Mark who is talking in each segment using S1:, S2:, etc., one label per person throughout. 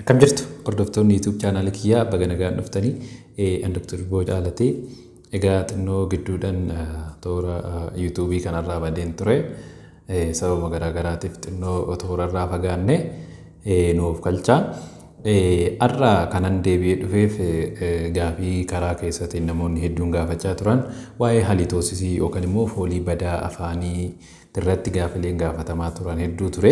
S1: Akkam jirtu hordoftoonni YouTube channel kiyyaa baga nagaan dhuftanii an Dr. Boocaalatee egaa xinnoo gidduudhaan toora YouTube kanarraa badeen ture sababa garaagaraatiif xinnoo toorarraa fagaanne nuuf galchaa arra kanan deebi'ee dhufeef gaafii karaa keessatti namoonni hedduun gaafachaa turan waa'ee halitoosisii yookaan immoo foolii badaa afaanii irratti gaafileen gaafatamaa turan hedduu ture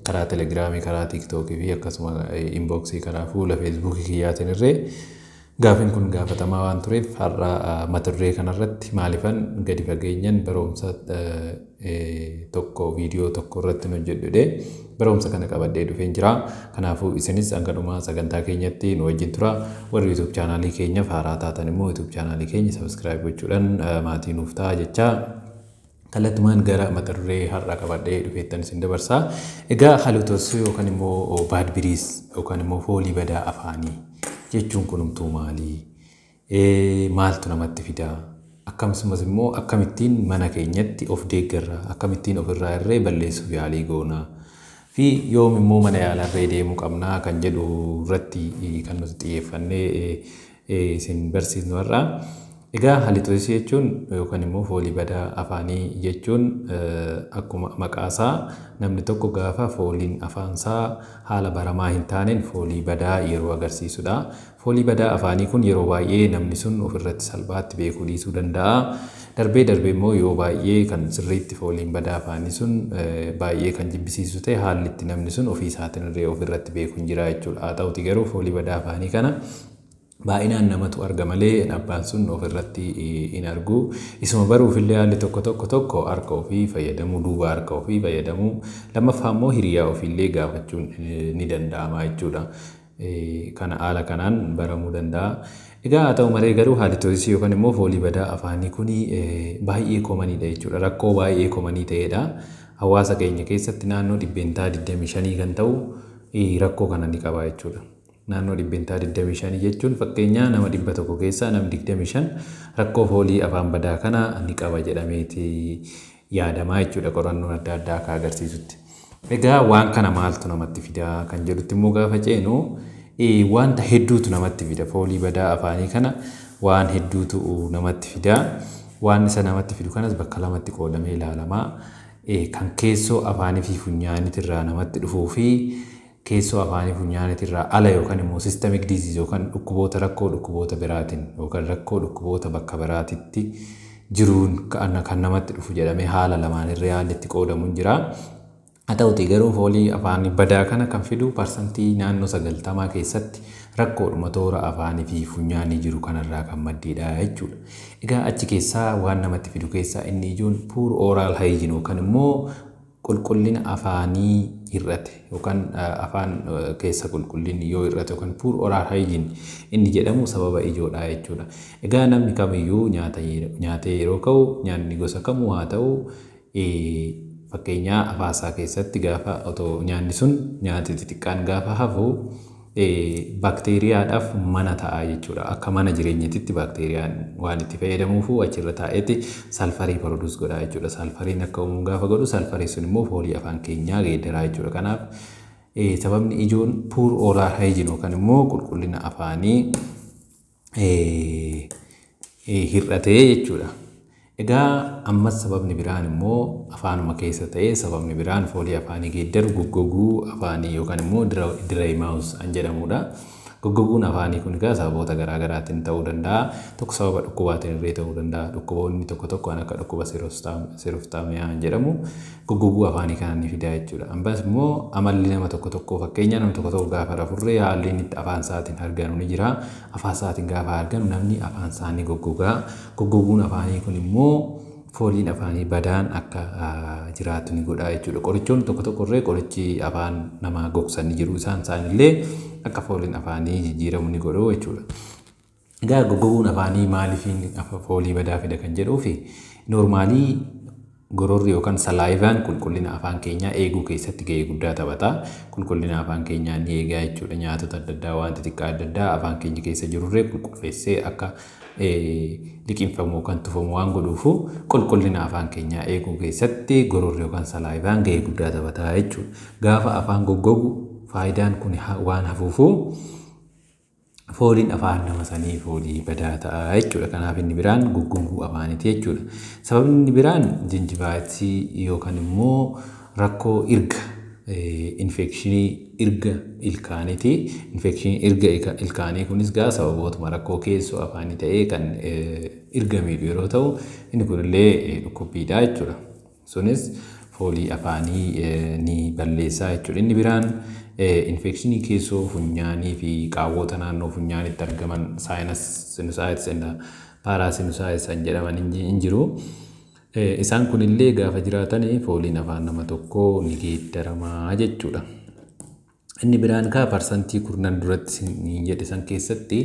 S1: karaa Telegiraamii karaa TikTok fi akkasuma inboxii karaa fuula Facebook kiyyaatiin irree gaafiin kun gaafatamaa waan tureef har'a mata duree kanarratti maalifan gadi fageenyaan barumsa tokko viidiyoo tokko irratti hojjedhudhe barumsa kana qabadhee dhufeen jira kanaafuu isinis hangadhuma sagantaa keenyatti nu wajjin tura warri YouTube chaanaalii keenya haaraa taatan immoo YouTube chaanaalii keenya subscribe gochuudhaan maatii nuuf ta'a jechaa kallattumaan gara mata duree har'a qabadhee dhufeettan isin dabarsaa egaa halitoosisii yookaan immoo bad breath yookaan immoo foolii badaa afaanii jechuun kunumtuu maaltu namatti fidaa akkasumas immoo akkamittiin mana keenyatti of deeggarra akkamittiin ofirraa irree balleessuuf yaalii goonaa fi yoom immoo mana yaalarree deemuu qabnaa kan jedhu irratti kan nuti xiyyeeffannee isin barsiisnu har'a egaa halitoosisii jechuun yookaan immoo foolii badaa afaanii jechuun akkuma maqaasaa namni tokko gaafa fooliin afaansaa haala baramaa hin taaneen foolii badaa yeroo agarsiisudha. Foolii badaa afaanii kun yeroo baay'ee namni sun ofirratti salphaatti beekuu dhiisuu danda'a. Darbee immoo yoo baay'ee kan sirriitti fooliin badaa afaanii sun baay'ee kan jibbisiisu ta'e haalli itti namni sun ofii isaatiin illee ofirratti beekuu hin jira jechuudha. Haa ta'uti garuu foolii badaa afaanii kana baay'inaan namatu arga malee abbaan sun ofirratti hin argu isuma baruufillee haalli tokko harka ofii fayyadamuu duuba harka ofii fayyadamuu lammaffaa immoo hiriyaa ofiillee gaafachuun ni danda'ama jechuudha. Kana haala kanaan baramuu danda'a. Egaa haa ta'u malee garuu halitoosisii yookaan immoo foolii badaa afaanii kun baay'ee koomaniidha jechuudha. Rakkoo baay'ee koomanii ta'edha. Hawaasa keenya keessatti naannoo 25% kan ta'u rakkoo kana ni qaba jechuudha. Naannoo 25% jechuun fakkeenya nama 100 keessaa namni 25 rakkoo foolii afaan badaa kana ni qaba jedhameeti yaadamaa jechuudha qorannoon adda addaa akka agarsiisutti. Egaa waan kana maaltu namatti fidaa kan jedhutti immoo gaafa ceenu wanta hedduutu namatti fida foolii badaa afaanii kana waan hedduutu namatti fida waan isa namatti fidu kanas bakka lamatti qoodamee ilaalamaa kan keessoo afaanii fi funyaanitirraa namatti dhufuu fi keessoo afaanii funyaanitirraa ala yookaan immoo systemic disease yookaan dhukkuboota rakkoo dhukkuboota biraatiin yookaan rakkoo dhukkuboota bakka biraatitti jiruun kan namatti dhufu jedhamee haala lamaan irra haallitti qoodamuun jira. Haa ta'uti garuu foolii afaanii badaa kana kan fidu parsantii naannoo 90 keessatti rakkoodhuma toora afaanii fi funyaanii jiru kanarraa kan maddiidha jechuudha. Egaa achi keessaa waan namatti fidu keessaa inni ijoon poor oral hygiene yookaan immoo qulqullina afaanii hir'ate yookaan afaan keessa qulqullinni yoo hir'ate yookaan poor oral hygiene inni jedhamu sababa ijoodha jechuudha. Egaa namni kamiyyuu nyaata yeroo ka'u nyaanni gosa kamuu haa ta'u fakkeenyaa afaasaa keessatti gaafa otoo nyaanni sun nyaati xixiqqaan gaafa hafu baakteeriyaadhaaf mana ta'a jechuudha. Akka mana jireenyatitti baakteeriyaan waan itti fayyadamuufu achirra taa'etti salfarii produce godha jechuudha. Salfariin akka uumuu gaafa godhu salfarii sun immoo foolii afaan keenyaa geeddaraa jechuudha. Kanaaf sababni ijoon poor oral hygiene yookaan immoo qulqullina afaanii hir'atee jechuudha. Egaa ammas sababni biraan immoo afaanuma keessa ta'ee sababni biraan foolii afaanii geeddaru goggoguu afaanii yookaan immoo dry mouth jedhamudha. Goggoguun afaanii kun egaa sababoota garaagaraatiin ta'uu danda'a. Tokko sababa dhukkubaatiin illee ta'uu danda'a. Dhukkuboonni tokko waan akka dhukkuba seeroftaamiyaa jedhamu goggoguu afaanii kana ni fida jechuudha. Ammas immoo amalli nama tokko fakkeenya nama tokko gaafa rafurree haalli inni afaan isaatiin arganu ni jira. Afaan isaatiin gaafa arganu namni afaan isaa ni goggogaa. Goggoguun afaanii kun immoo fooliin afaanii badaan akka jiraatu ni godha jechuudha. Qorichoonni tokko irree qorichi afaan namaa gogsanii jiru isaanillee akka fooliin afaanii jijjiiramu ni godhu jechuudha. Egaa goggoguun afaanii maaliif foolii badaa fida kan jedhuufi noormaalii gororri yookaan salaayivaan qulqullina afaan keenyaa eeguu keessatti gahee guddaa taphata. Qulqullina afaan keenyaa ni eegaa jechuudha. Nyaatota adda addaa waan xixiqqaa adda addaa afaan keenya keessa jirurree qulqulleessee akka liqinfamuu kan tufamu waan godhuufu qulqullina afaan keenyaa eeguu keessatti gororri yookaan salaayivaan gahee guddaa taphata jechuudha. Gaafa afaan goggogu faayidaan kun waan hafuufuu fooliin afaan nama sanii foolii badaa ta'a jechuudha. Kanaaf inni biraan guggunguu afaaniiti jechuudha. Sababni inni biraan ginjibaayitii yookaan immoo rakkoo irga infekshinii irga ilkaaniiti. Infekshinii irga ilkaanii kunis gaa sababootuma rakkoo keessoo afaanii ta'ee kan irga miidhu yeroo ta'u inni kunillee dhukkubbiidha jechuudha. Sunis foolii afaanii ni balleessaa jechuudha. Inni biraan infekshinii keessoo funyaanii fi qaawwota naannoo funyaanitti argaman saayinus sinusaayitisi inda paaraasinusaayitisi jedhaman hin jiru. Isaan kunillee gaafa jiraatan fooliin afaan nama tokkoo ni geeddaramaa jechuudha. Inni biraan kaa parsantii kurnan duratti hin jedhisan keessatti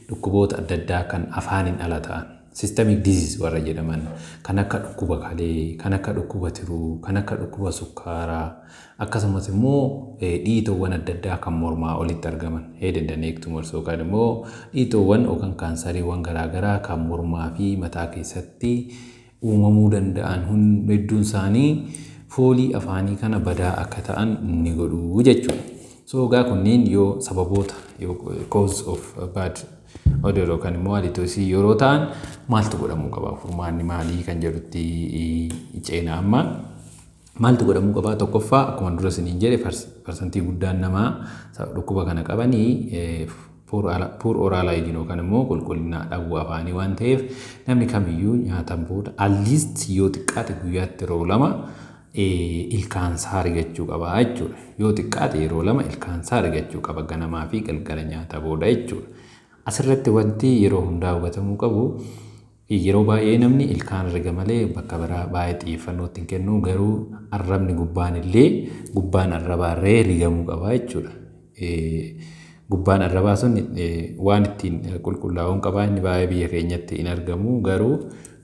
S1: dhukkuboota adda addaa kan afaaniin ala ta'an systemic disease warra jedhaman kan akka dhukkuba kalee, kan akka dhukkuba tiruu, kan akka dhukkuba sukkaaraa akkasumas immoo dhiitowwan adda addaa kan mormaa olitti argaman head and neck tumors yookaan immoo dhiitowwan yookaan kaansariiwwan garaagaraa kan mormaa fi mataa keessatti uumamuu danda'an hedduun isaanii foolii afaanii kana badaa akka ta'an ni godhu jechuudha. So gaa kunniin yoo sababoota cause of bad odor yookaan immoo halitoosii yeroo ta'an maaltu godhamuu qaba? Furmaanni maalii kan jedhutti ceena amma maaltu godhamuu qaba? Tokkoffaa akkuma dura isiniin jedhe parsantii guddaan namaa dhukkuba kana qabanii poor oral hygiene yookaan immoo qulqullina dhabuu afaanii waan ta'eef namni kamiyyuu nyaatan booda at least yoo xiqqaate guyyaatti yeroo lama ilkaan isaa argachuu qaba jechuudha. Yoo xiqqaate yeroo lama ilkaan isaa argachuu qaba ganamaa fi galgala nyaata booda jechuudha. Asirratti wanti yeroo hundaa hubatamuu qabu yeroo baay'ee namni ilkaan arga malee bakka biraa baay'ee xiyyeeffannoo ittiin kennu garuu arrabni gubbaan arrabaarree rigamuu qaba jechuudha. Gubbaan arrabaa sun waan ittiin qulqullaa'uun qaba inni baay'ee biyya keenyatti hin argamu garuu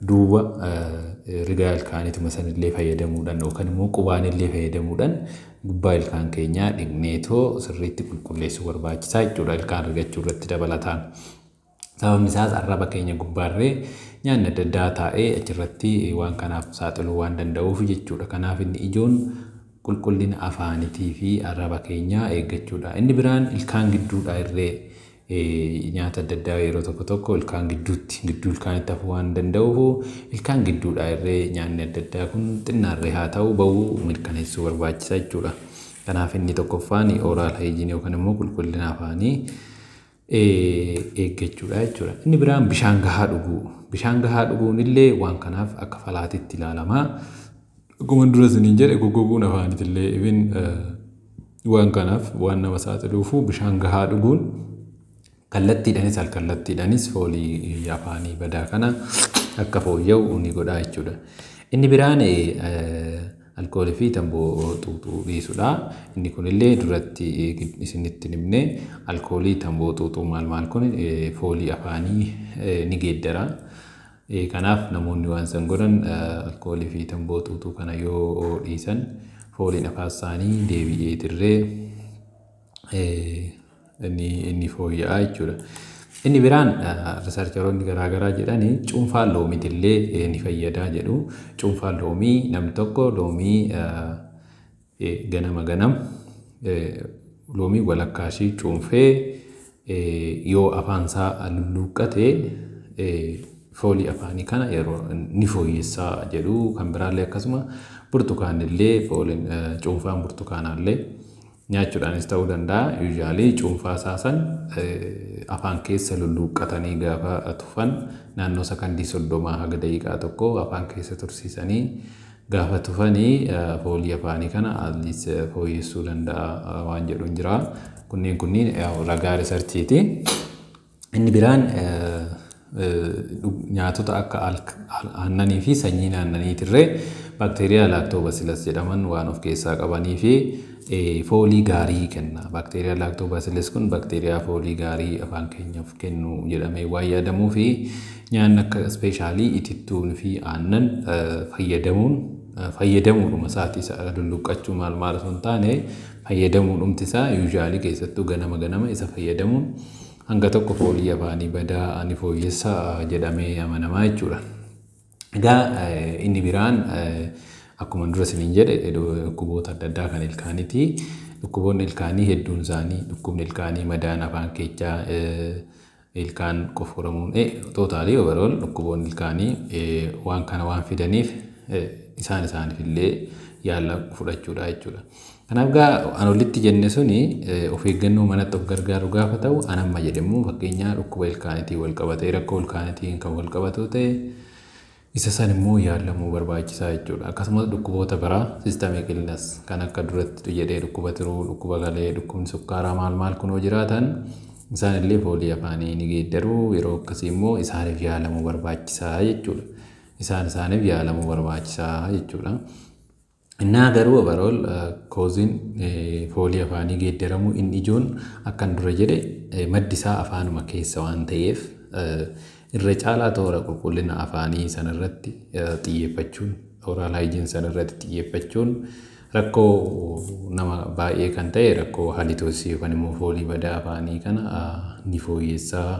S1: duuba rigaa ilkaaniituma sanillee fayyadamuudhaan yookaan immoo qubaanillee fayyadamuudhaan gubbaa ilkaan keenyaa dhigneetoo sirriitti qulqulleessuu barbaachisaa jechuudha ilkaan argachuu irratti dabalataan. Sababni isaas arraba keenya gubbaarree nyaanni adda addaa taa'ee achirratti waan kanaaf saaxiluu waan danda'uuf jechuudha. Kanaaf inni ijoon qulqullina afaanitii fi arraba keenyaa eeggachuudha. Inni biraan ilkaan gidduudha irree nyaata adda addaa yeroo tokko ilkaan gidduu ilkaanitti hafuu waan danda'uuf ilkaan gidduudha irree nyaanni adda addaa kun xinnaarree haa ta'u bahuu mirkaneessuu barbaachisaa jechuudha. Kanaaf inni tokkoffaan oral hygiene yookaan immoo qulqullina afaanii eeggachuudha jechuudha. Inni biraan bishaan gahaa dhuguu. Bishaan gahaa dhuguun illee waan kanaaf akka falaatitti ilaalamaa. Akkuma dura isiniin jedhe goggoguun afaaniitillee even waan kanaaf waan nama saaxiluufu bishaan gahaa dhuguun kallattiidhaanis alkallattiidhaanis foolii afaanii badaa kana akka fooyya'u ni godha jechuudha. Inni biraan alkoolii fi tamboo xuuxuu dhiisuudha. Inni kunillee duratti isinitti himne alkoolii tamboo xuuxuu maal kun foolii afaanii ni geeddara. Kanaaf namoonni waan san godhan alkoolii fi tamboo xuuxuu kana yoo dhiisan fooliin afaan isaanii deebi'ee tirree inni fooyya'aa jechuudha. Inni biraan riisarcheroonni garaagaraa jedhanii cuunfaan loomiitillee ni fayyadaa jedhu. Cuunfaan loomii namni tokko loomii ganama loomii walakkaashii cuunfee yoo afaansaa lulluuqqate foolii afaanii kana yeroo ni fooyyessaa jedhu. Kan biraallee akkasuma burtukaanillee fooliin cuunfaan burtukaanaallee nyaachuudhaanis ta'uu danda'a. Usually cuunfaa isaasan afaan keessa lulluuqqatanii gaafa tufan naannoo sakandii 30 haga daqiiqaa tokko afaan keessa tursiisanii gaafa tufanii foolii afaanii kana atleast fooyyessuu danda'a waan jedhuun jira. Kunniin ragaa riisarchiiti. Inni biraan nyaatota akka aannanii fi sanyiin aannaniitirree baakteeriyaa laaktoobaasilas jedhaman waan of keessaa qabanii fi foolii gaarii kenna. Baakteeriyaa laaktoobaasilas kun baakteeriyaa foolii gaarii afaan keenyaaf kennu jedhamee waan yaadamuu fi nyaanni akka ispeeshaalii itittuun fi aannan fayyadamuudhuma isaatii isa lulluqqachuu maal osoo hin taane fayyadamuudhumti isaa usually keessattuu ganama isa fayyadamuun hanga tokko foolii afaanii badaa ni fooyyessa jedhamee amanamaa jechuudha. Egaa inni biraan akkuma dura isiniin jedhe dhukkuboota adda addaa kan ilkaaniiti. dhukkuboonni ilkaanii hedduun isaanii dhukkubni ilkaanii madaan afaan keechaa ilkaan qofforamuun tootaalii overall dhukkuboonni ilkaanii waan kana waan fidaniif isaaniif illee yaala fudhachuudha jechuudha. Kanaaf gaa an olitti jenne suni of eeggannoo manatti of gargaaru gaafa ta'u an amma jedhamu fakkeenyaa dhukkuba ilkaaniitiin wal qabatee rakkoo ilkaaniitiin kan wal qabatu ta'e isa san immoo yaalamuu barbaachisaa jechuudha. Akkasumas dhukkuboota biraa systemic illness kan akka duratti jedhee dhukkuba tiruu, dhukkuba galee, dhukkubni sukkaaraa maal kunoo jiraatan isaan illee foolii afaanii ni geeddaruu yeroo akkasii immoo isaaniif yaalamuu barbaachisaa jechuudha. Isaaniif yaalamuu barbaachisaa jechuudha. Innaa garuu overall koozin foolii afaanii geeddaramu inni ijoon akkan dura jedhe maddisaa afaanuma keessa waan ta'eef irra caalaa toora qulqullina afaanii sanarratti xiyyeeffachuun oral hygiene sanarratti xiyyeeffachuun rakkoo nama baay'ee kan ta'e rakkoo halitoosii yookaan immoo foolii badaa afaanii kana ni fooyyessaa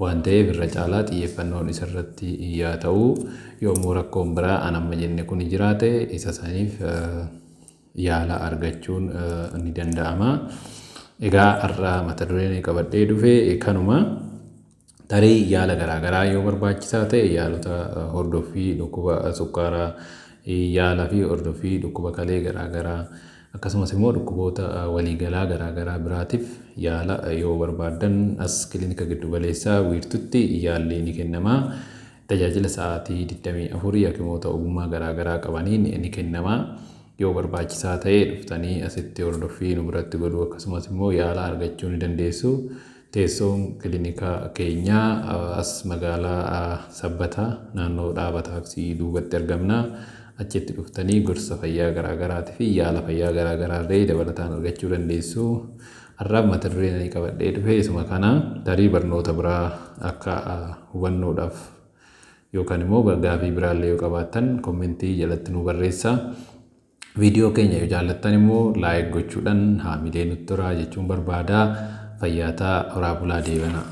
S1: waan ta'eef irra caalaa xiyyeeffannoon isarratti yaa ta'u yommuu rakkoon biraa an amma jenne kun jiraate isa saniif yaala argachuun ni danda'ama. Egaa har'a mata dureen qabadhee dhufe kanuma tarii yaala garaagaraa yoo barbaachisaa ta'e yaalota hordoffii dhukkuba sukkaaraa yaala fi hordoffii dhukkuba kalee garaagaraa akkasumas immoo dhukkuboota waliigalaa garaagaraa biraatiif yaala yoo barbaadan as kilinika giddu galeessaa wiirtutti yaalli ni kennama. Tajaajila sa'aatii 24 hakimoota ogummaa garaagaraa qabaniin ni kennama. Yoo barbaachisaa ta'e dhuftanii asitti hordoffii nu biratti godhu akkasumas immoo yaala argachuu ni dandeessu. Teessoon kilinika keenyaa as magaalaa Sabbataa naannoo dhaaba taaksii duubatti argamna. Achitti dhuftanii gorsa fayyaa garaagaraatii fi yaala fayyaa garaagaraa illee dabalataan argachuu dandeessu. Har'aaf mata dureen qabadhee dhufe isuma kana tarii barnoota biraa akka hubannoodhaaf yookaan immoo gaaffii biraallee yoo qabaattan kommentii jalatti nu barreessaa. Viidiyoo keenya yoo jaallattan immoo laayik gochuudhaan haamilee nutti toraa jechuun barbaada. Fayyaa ta'aa, horaa bulaa deebanaa.